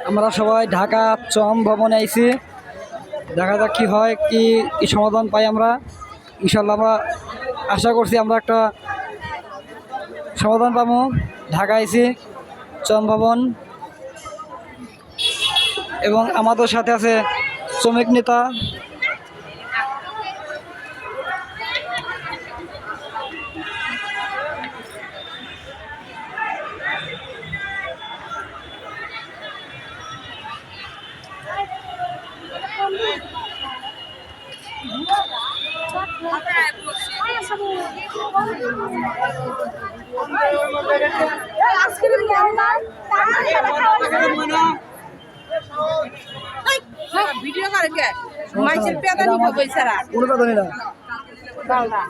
আমরা সবাই ঢাকা চম ভবনে আইছি, দেখা যাক কি হয়, কি কি সমাধান পাই আমরা। ইনশাল্লাহ আমরা আশা করছি আমরা একটা সমাধান পাবো। ঢাকা আইছি চম ভবন, এবং আমাদের সাথে আছে শ্রমিক নেতা। ভিডিও করে কে মাইসের পেদা নিব কইছারা কোনো কথা নেই না। বাংলা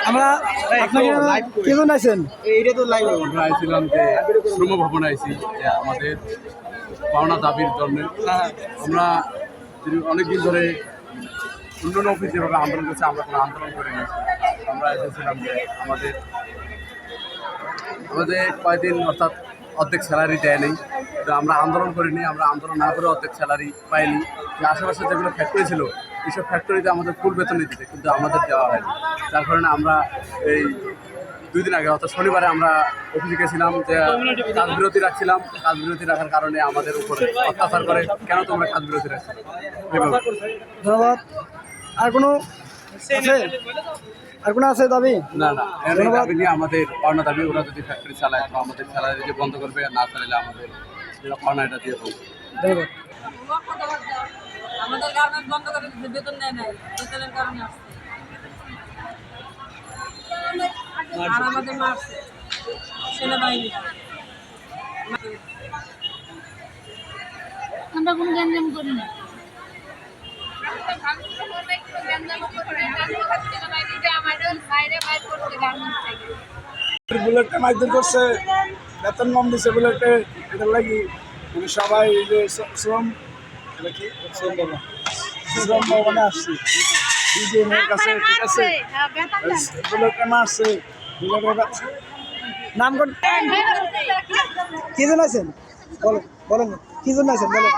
আমরা কি জন আছেন? এইটা তো লাইভ আমরা আইছিলাম যে শ্রম ভবনে আইছি যে আমাদের পাওনা দাবির জন্য। আমরা অনেকদিন ধরে অন্যান্য অফিস যেভাবে আন্দোলন করছে আমরা কোনো আন্দোলন করিনি। আমরা এসেছিলাম যে আমাদের কয়েকদিন অর্থাৎ অর্ধেক স্যালারি দেয়নি, তো আমরা আন্দোলন করিনি। আমরা আন্দোলন না করে অর্ধেক স্যালারি পাইনি। যে আশেপাশে যেগুলো ফ্যাক্টরি ছিল এইসব ফ্যাক্টরিতে আমাদের ফুল বেতন দিতে, কিন্তু আমাদের দেওয়া হয়নি। যার কারণে আমরা এই 2 দিন আগে অর্থাৎ শনিবারে আমরা অফিসে গেছিলাম যে কাজ বিরতি রাখছিলাম। কাজ বিরতি রাখার কারণে আমাদের উপরে অত্যাচার করে, কেন তোমরা কাজ বিরতি রাখছো। ধন্যবাদ। আর কোনো আছে? আর কোনো আছে দাবি? না না, দাবি নিয়ে আমাদের পাওনা দাবি, ওরা যদি ফ্যাক্টরি চালায় তো আমাদের স্যালারি যে বন্ধ করবে, আর না চালালে আমাদের পাওনা এটা দিয়ে দেবো। ধন্যবাদ। আমাদের গার্মেন্টস বন্ধ করে দিতে, বেতন দেয় নাই, বেতনের কারণে আসছে। আর আমাদের মারছে সেনাবাহিনী। আমরা কোনো গ্যাঞ্জাম করি না। বুলেটটা মাইদুর করছে, বেতন কম দিচ্ছে বুলেটে, এটার লাগি সবাই যে শ্রম ভবনে আসছি ডিজিএমের কাছে। ঠিক আছে, বুলেটটা মারছে, বুলেটের নাম কোন? কি জন আছেন? বলেন বলেন, কি জন আছেন বলেন।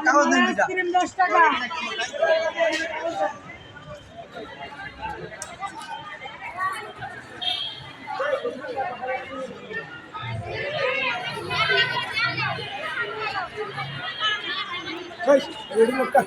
কাগজ নেই 10 টাকা। রেডি লোকটা